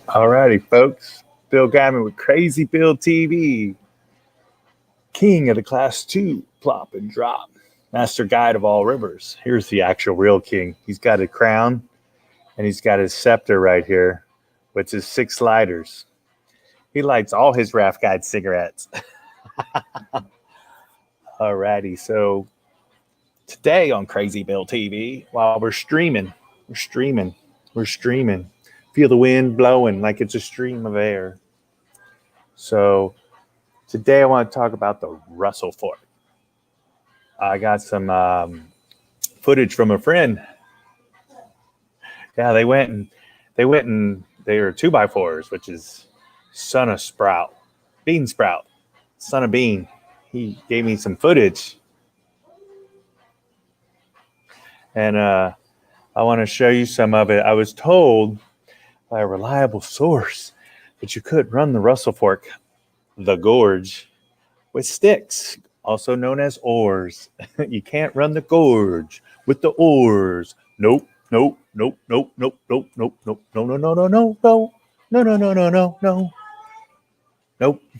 Alrighty, folks. Bill Gammon with Crazy Bill TV, king of the class 2 plop and drop, master guide of all rivers. Here's the actual real king. He's got a crown and he's got his scepter right here, which is 6 lighters. He lights all his raft guide cigarettes. Alrighty, so today on Crazy Bill TV, while we're streaming. Feel the wind blowing like it's a stream of air. So today I want to talk about the Russell Fork. I got some footage from a friend. Yeah, they were 2x4s, which is son of sprout, bean sprout, son of bean. He gave me some footage. And I want to show you some of it. I was told by a reliable source that you could run the Russell Fork, the gorge, with sticks, also known as oars. You can't run the gorge with the oars. Nope. Nope. You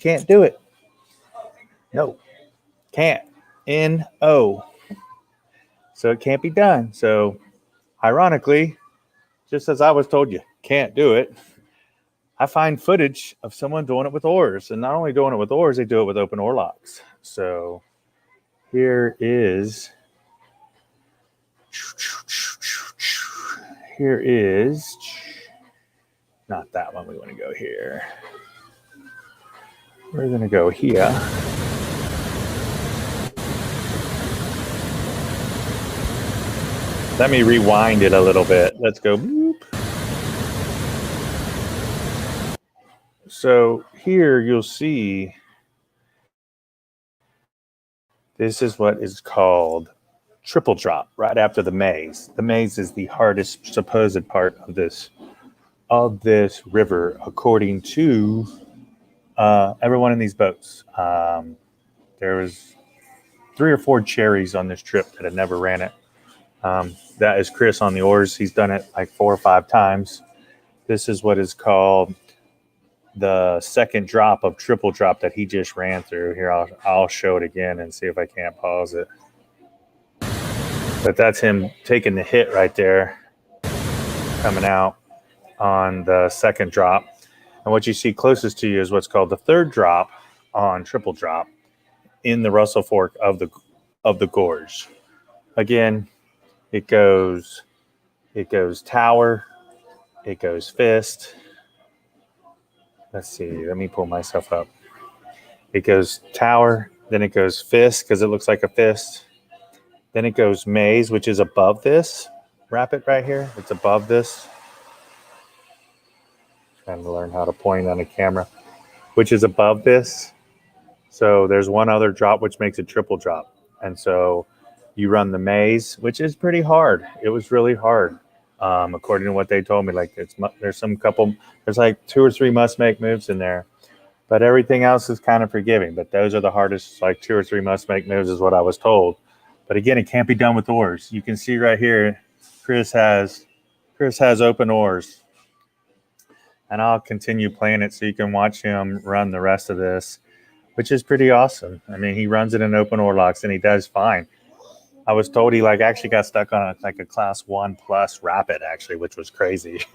can't do it. No, can't. N-O. So it can't be done. So ironically, just as I was told you can't do it, I find footage of someone doing it with oars. And not only doing it with oars, they do it with open oar locks. So here is not that one. We want to go here. We're going to go here. Let me rewind it a little bit. Let's go. Boop. So here you'll see this is what is called triple drop right after the maze. The maze is the hardest supposed part of this river, according to everyone in these boats. There was 3 or 4 cherries on this trip that had never ran it. That is Chris on the oars. He's done it like 4 or 5 times. This is what is called the second drop of triple drop that he just ran through. Here, I'll show it again and see if I can't pause it. But that's him taking the hit right there, coming out on the second drop. And what you see closest to you is what's called the third drop on triple drop in the Russell Fork of the gorge. Again, it goes tower, it goes fist. Let's see, let me pull myself up. It goes tower, then it goes fist because it looks like a fist. Then it goes maze, which is above this rapid right here. It's above this. Trying to learn how to point on a camera, which is above this. So there's one other drop, which makes it triple drop. And so you run the maze, which is pretty hard. It was really hard. According to what they told me, like there's like 2 or 3 must-make moves in there, but everything else is kind of forgiving. But those are the hardest, like 2 or 3 must-make moves is what I was told. But again, it can't be done with oars. You can see right here, Chris has open oars, and I'll continue playing it so you can watch him run the rest of this, which is pretty awesome. I mean, he runs it in open oar locks and he does fine. I was told he actually got stuck on a class 1 plus rapid actually, which was crazy.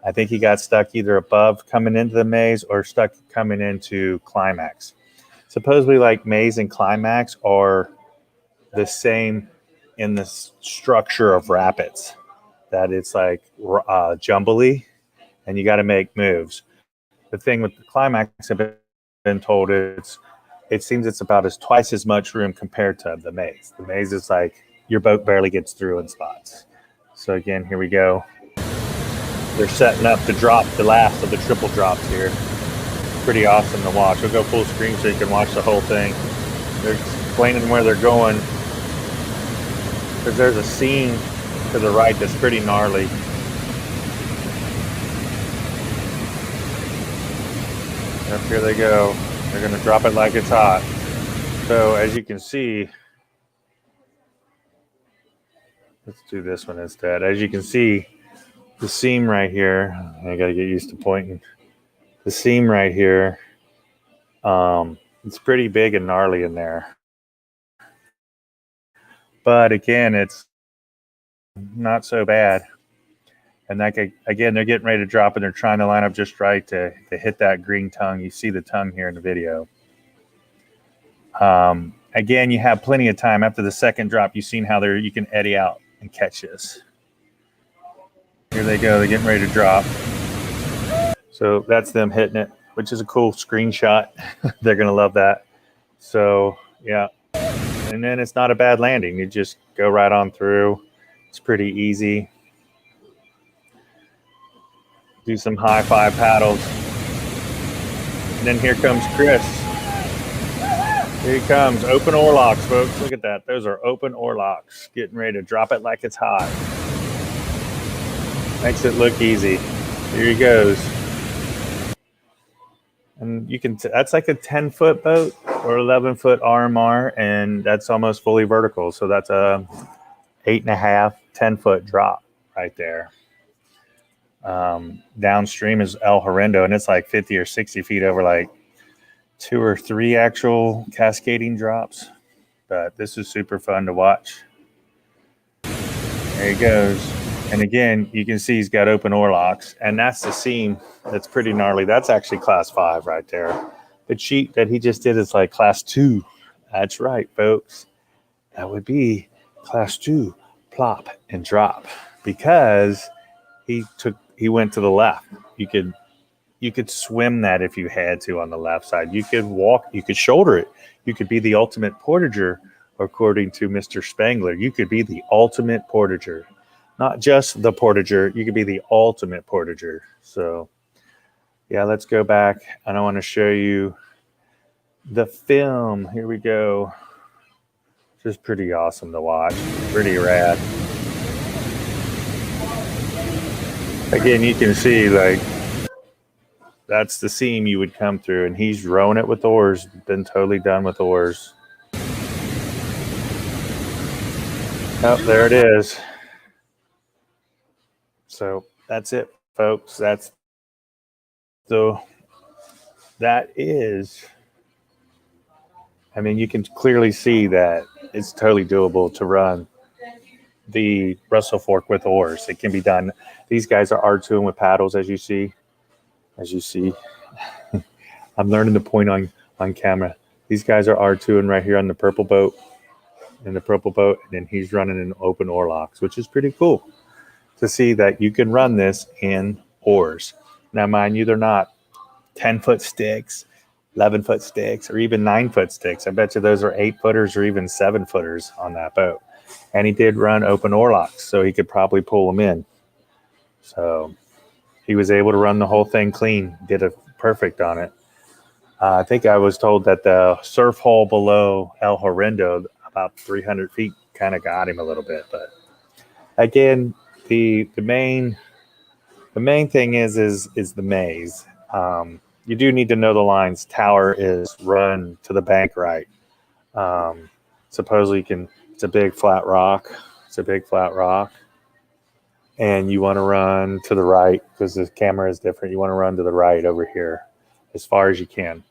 I think he got stuck either above coming into the maze or stuck coming into climax. Supposedly maze and climax are the same in the structure of rapids, that it's like jumbly and you got to make moves. The thing with the climax, I've been told, it seems it's about twice as much room compared to the maze. The maze is like your boat barely gets through in spots. So again, here we go. They're setting up to drop the last of the triple drops here. Pretty awesome to watch. We'll go full screen so you can watch the whole thing. They're explaining where they're going, because there's a scene to the right that's pretty gnarly. Yep, here they go. They're going to drop it like it's hot. So as you can see, let's do this one instead. As you can see, The seam right here, I got to get used to pointing. The seam right here, it's pretty big and gnarly in there. But again, it's not so bad. And like, again, they're getting ready to drop and they're trying to line up just right to hit that green tongue. You see the tongue here in the video. Again, you have plenty of time after the second drop. You've seen how you can eddy out and catch this. Here they go. They're getting ready to drop. So that's them hitting it, which is a cool screenshot. They're going to love that. So, yeah. And then it's not a bad landing. You just go right on through. It's pretty easy. Do some high five paddles. And then here comes Chris. Here he comes. Open oar locks, folks. Look at that. Those are open oar locks. Getting ready to drop it like it's hot. Makes it look easy. Here he goes. And you can, that's like a 10-foot boat or 11-foot RMR, and that's almost fully vertical. So that's a 8.5, 10-foot drop right there. Downstream is El Horrendo, and it's like 50 or 60 feet over like 2 or 3 actual cascading drops. But this is super fun to watch. There he goes. And again, you can see he's got open oar locks, and that's the seam. That's pretty gnarly. That's actually class 5 right there. The cheat that he just did is like class 2. That's right, folks. That would be class 2, plop and drop, because he went to the left. You could swim that if you had to on the left side. You could walk, you could shoulder it. You could be the ultimate portager, according to Mr. Spangler. You could be the ultimate portager. Not just the portager, you could be the ultimate portager. So, yeah, let's go back. And I want to show you the film. Here we go. Just pretty awesome to watch. Pretty rad. Again, you can see, like, that's the seam you would come through, and he's rowing it with oars. Been totally done with oars. Oh, there it is. So that's it, folks. That is, I mean, you can clearly see that it's totally doable to run the Russell Fork with oars. It can be done. These guys are R2ing with paddles, as you see. I'm learning the point on camera. These guys are R2ing right here on the purple boat, and then he's running in open oar locks, which is pretty cool to see that you can run this in oars. Now, mind you, they're not 10-foot sticks, 11-foot sticks, or even 9-foot sticks. I bet you those are 8-footers or even 7-footers on that boat. And he did run open oar locks, so he could probably pull them in. So he was able to run the whole thing clean, did it perfect on it. I think I was told that the surf hole below El Horrendo, about 300 feet, kind of got him a little bit. But again, the main thing is the maze. You do need to know the lines. Tower is run to the bank right. Supposedly it's a big flat rock. And you want to run to the right because the camera is different. You want to run to the right over here as far as you can.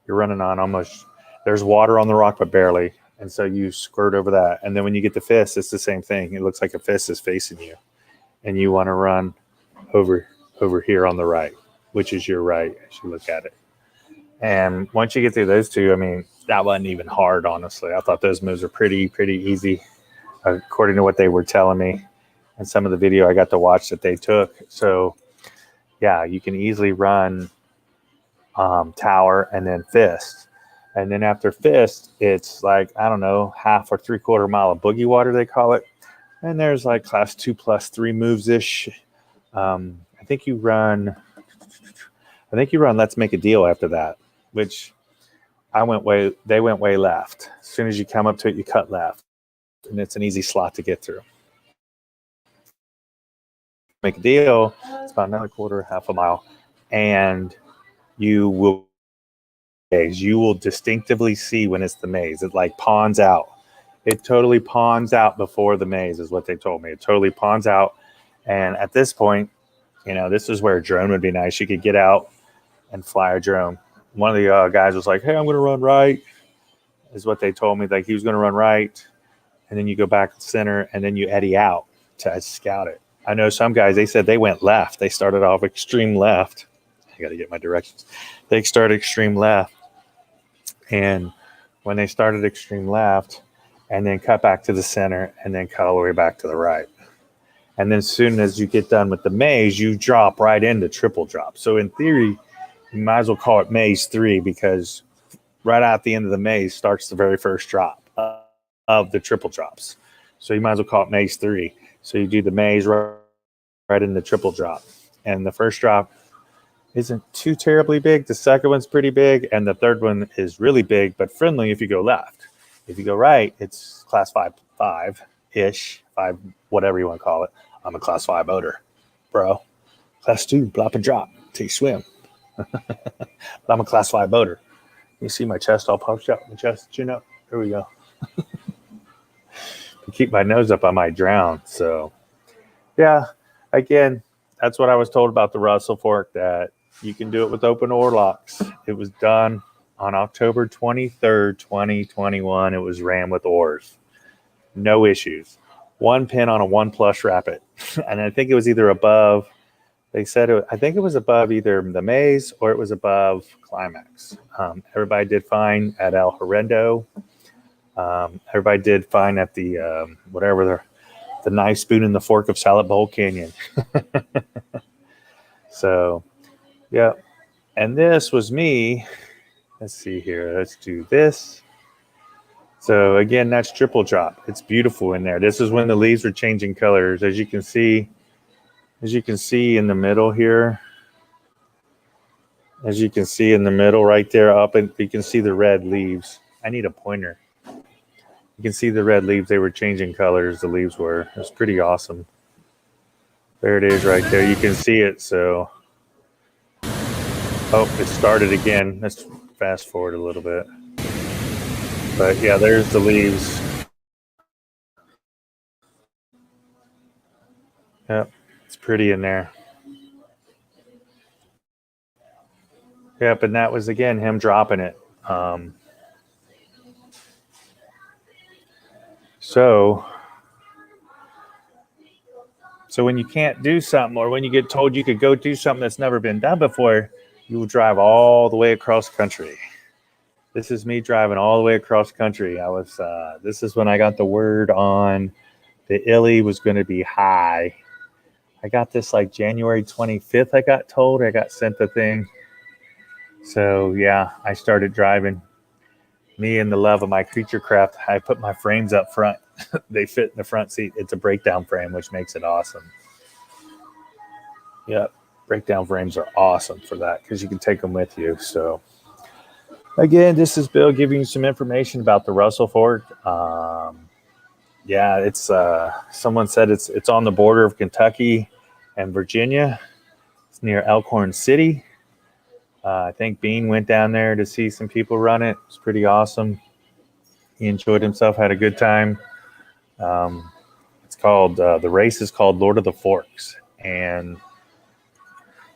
You're running on almost, there's water on the rock, but barely. And so you squirt over that. And then when you get to fist, it's the same thing. It looks like a fist is facing you. And you want to run over here on the right, which is your right as you look at it. And once you get through those two, I mean, that wasn't even hard, honestly. I thought those moves were pretty easy, according to what they were telling me and some of the video I got to watch that they took. So, yeah, you can easily run tower and then fist. And then after fist, it's like, I don't know, 1/2 or 3/4 mile of boogie water, they call it. And there's like class 2+3 moves-ish. I think you run Let's Make a Deal after that, which they went way left. As soon as you come up to it, you cut left. And it's an easy slot to get through. Make a Deal, it's about another 1/4 mile. And you will distinctively see when it's the maze. It like pawns out. It totally pawns out before the maze is what they told me. It totally pawns out. And at this point, this is where a drone would be nice. You could get out and fly a drone. One of the guys was like, "Hey, I'm going to run right," is what they told me. Like he was going to run right, and then you go back to center, and then you eddy out to scout it. I know some guys, they said they went left. They started off extreme left. I got to get my directions. They started extreme left. And when they started extreme left and then cut back to the center and then cut all the way back to the right. And then as soon as you get done with the maze, you drop right into triple drop. So in theory, you might as well call it maze 3 because right at the end of the maze starts the very first drop of the triple drops. So you might as well call it maze 3. So you do the maze right in the triple drop. And the first drop isn't too terribly big. The second one's pretty big. And the third one is really big, but friendly if you go left. If you go right, it's class 5-ish, 5, whatever you want to call it. I'm a class 5 boater, bro. Class 2, plop and drop till you swim. But I'm a class 5 boater. You see my chest all puffed up, my chest, chin up. There we go. To keep my nose up, I might drown. So, yeah, again, that's what I was told about the Russell Fork, that you can do it with open oar locks. It was done on October 23rd, 2021. It was ran with oars. No issues. One pin on a 1+ rapid. And I think it was either above, they said, I think it was above either the maze or it was above climax. Everybody did fine at El Horrendo. Everybody did fine at the, whatever, the knife, spoon, and the fork of Salad Bowl Canyon. So, yeah. And this was me. Let's see here. Let's do this. So again, that's triple drop. It's beautiful in there. This is when the leaves were changing colors. As you can see in the middle here. As you can see in the middle right there up, and you can see the red leaves. I need a pointer. You can see the red leaves. They were changing colors. The leaves were. It was pretty awesome. There it is right there. You can see it. So, oh, it started again. Let's fast forward a little bit. But yeah, there's the leaves. Yep, it's pretty in there. Yep, and that was, again, him dropping it. So when you can't do something, or when you get told you could go do something that's never been done before, you will drive all the way across country. This is me driving all the way across country. This is when I got the word on the Illy was going to be high. I got this like January 25th, I got told. I got sent the thing. So, yeah, I started driving. Me and the love of my creature craft, I put my frames up front. They fit in the front seat. It's a breakdown frame, which makes it awesome. Yep, breakdown frames are awesome for that because you can take them with you. So, again, this is Bill giving you some information about the Russell Fork. Yeah, it's someone said it's on the border of Kentucky and Virginia. It's near Elkhorn City. I think Bean went down there to see some people run it. It's pretty awesome. He enjoyed himself, had a good time. It's called, the race is called Lord of the Forks. And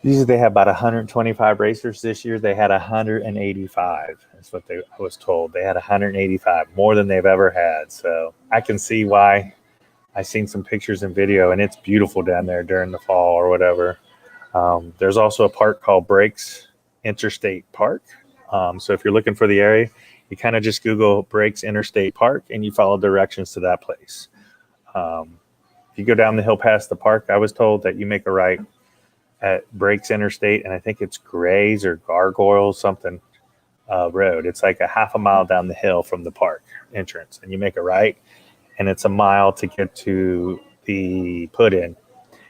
usually they have about 125 racers. This year they had 185. That's what I was told. They had 185, more than they've ever had. So I can see why. I've seen some pictures and video, and it's beautiful down there during the fall or whatever. There's also a park called Breaks Interstate Park. So if you're looking for the area, you kind of just Google Breaks Interstate Park and you follow directions to that place. If you go down the hill past the park, I was told that you make a right at Breaks Interstate, and I think it's Grays or Gargoyles something road. It's like a half a mile down the hill from the park entrance, and you make a right, and it's a mile to get to the put-in,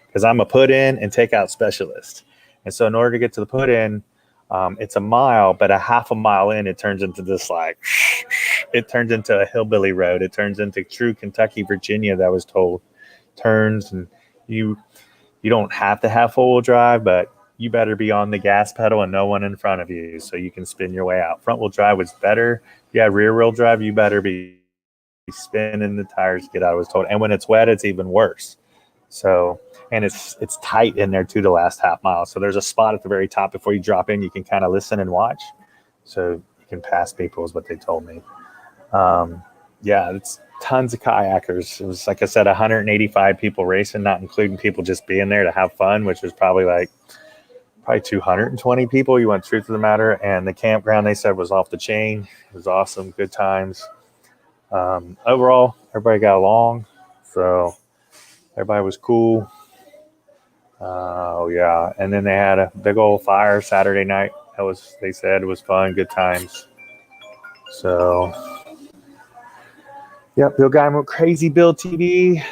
because I'm a put-in and take-out specialist. And so in order to get to the put-in, it's a mile, but a half a mile in, it turns into this it turns into a hillbilly road. It turns into true Kentucky, Virginia, that was told. Turns, and you don't have to have four-wheel drive, but you better be on the gas pedal and no one in front of you so you can spin your way out. Front-wheel drive was better. If you have rear-wheel drive, you better be spinning the tires to get out, I was told. And when it's wet, it's even worse. So, and it's tight in there too, the last half mile. So there's a spot at the very top before you drop in. You can kind of listen and watch. So you can pass people is what they told me. Yeah, it's tons of kayakers. It was, like I said, 185 people racing, not including people just being there to have fun, which was probably 220 people. You want truth of the matter. And the campground, they said, was off the chain. It was awesome. Good times. Overall, everybody got along. So everybody was cool. Oh yeah. And then they had a big old fire Saturday night. They said it was fun, good times. So yeah, Bill Guyman with Crazy Bill TV.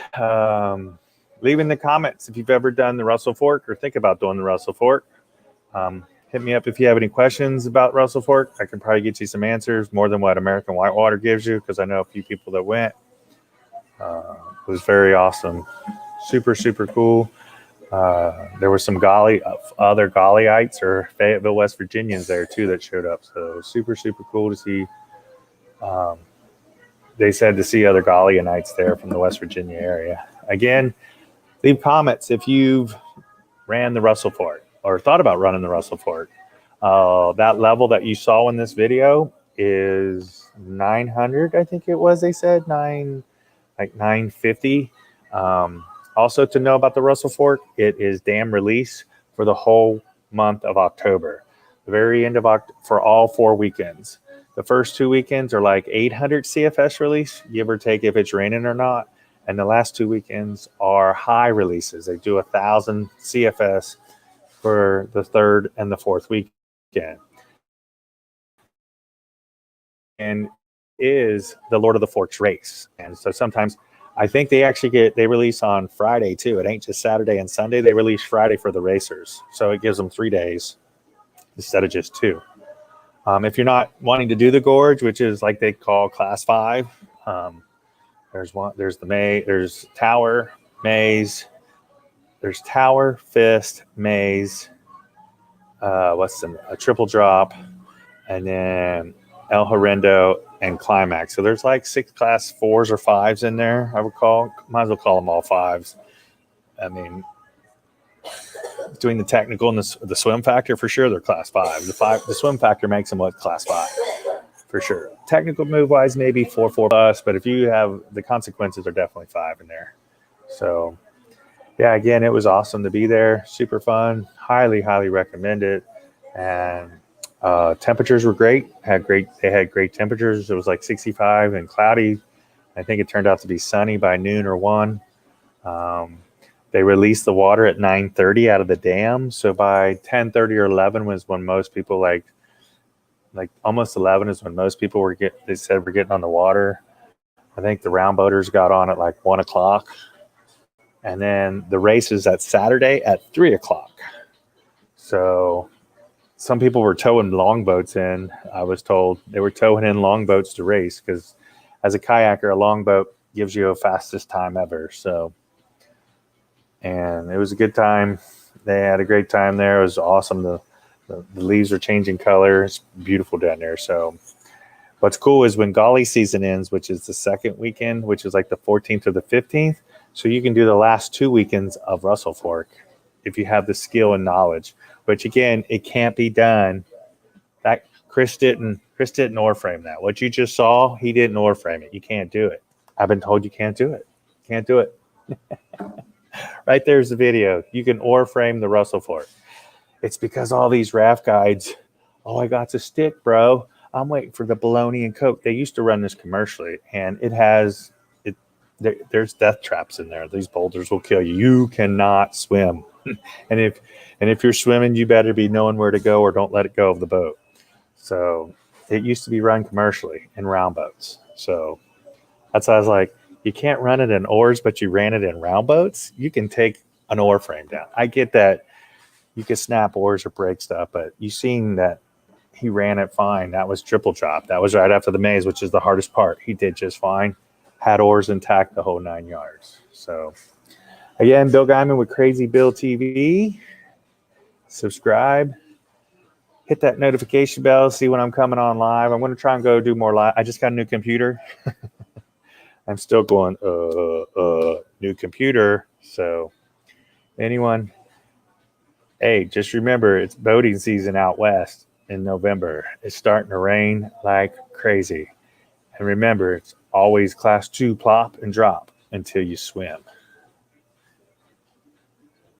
Leave in the comments if you've ever done the Russell Fork or think about doing the Russell Fork. Hit me up if you have any questions about Russell Fork. I can probably get you some answers, more than what American Whitewater gives you, because I know a few people that went. It was very awesome. Super, super cool. There were some other Golliites or Fayetteville, West Virginians there too that showed up. So super, super cool to see. They said to see other Golliites there from the West Virginia area. Again, leave comments if you've ran the Russell Fork or thought about running the Russell Fork. That level that you saw in this video is 900, I think it was. They said 950. Also, to know about the Russell Fork, it is dam release for the whole month of October. The very end of October for all 4 weekends. The first 2 weekends are like 800 CFS release, give or take if it's raining or not. And the last 2 weekends are high releases. They do 1,000 CFS for the third and the fourth weekend. And is the Lord of the Forks race. And so sometimes I think they release on Friday too. It ain't just Saturday and Sunday. They release Friday for the racers. So it gives them 3 days instead of just 2. If you're not wanting to do the gorge, which is like they call class 5, there's Tower, Maze, there's Tower, Fist, Maze, a triple drop, and then El Horrendo and Climax. So there's like 6 class 4s or 5s in there, I would call. Might as well call them all 5s. I mean, between the technical and the swim factor, for sure, they're class 5. The swim factor makes them class 5, for sure. Technical move-wise, maybe 4 plus, but if you have the consequences are definitely 5 in there. So, yeah, again, it was awesome to be there. Super fun. Highly, highly recommend it. And temperatures were great. They had great temperatures. It was like 65 and cloudy. I think it turned out to be sunny by noon or 1. They released the water at 9:30 out of the dam. So by 10:30 or 11 was when most people like almost 11 is when most people they said we're getting on the water. I think the round boaters got on at like 1 o'clock. And then the race is at Saturday at 3 o'clock. So some people were towing longboats in. I was told they were towing in longboats to race because as a kayaker, a longboat gives you a fastest time ever. So, and it was a good time. They had a great time there. It was awesome. The leaves are changing color. It's beautiful down there. So what's cool is when Golly season ends, which is the second weekend, which is like the 14th or the 15th. So you can do the last 2 weekends of Russell Fork if you have the skill and knowledge, which again, it can't be done. That Chris didn't oar frame that. What you just saw, he didn't oar frame it. You can't do it. I've been told you can't do it. Can't do it. Right there's the video. You can oar frame the Russell Fork. It's because all these raft guides, I got's a stick, bro. I'm waiting for the bologna and Coke. They used to run this commercially, and there's death traps in there. These boulders will kill you. You cannot swim. and if you're swimming, you better be knowing where to go or don't let it go of the boat. So it used to be run commercially in round boats. So that's why I was like, you can't run it in oars, but you ran it in round boats. You can take an oar frame down. I get that you can snap oars or break stuff, but you seen that he ran it fine. That was triple drop. That was right after the maze, which is the hardest part. He did just fine. Had oars intact the whole 9 yards. So again, Bill Guyman with Crazy Bill TV. Subscribe. Hit that notification bell. See when I'm coming on live. I'm going to try and go do more live. I just got a new computer. I'm still going, new computer. So anyone, hey, just remember it's boating season out west in November. It's starting to rain like crazy. And remember, it's always class 2 plop and drop until you swim.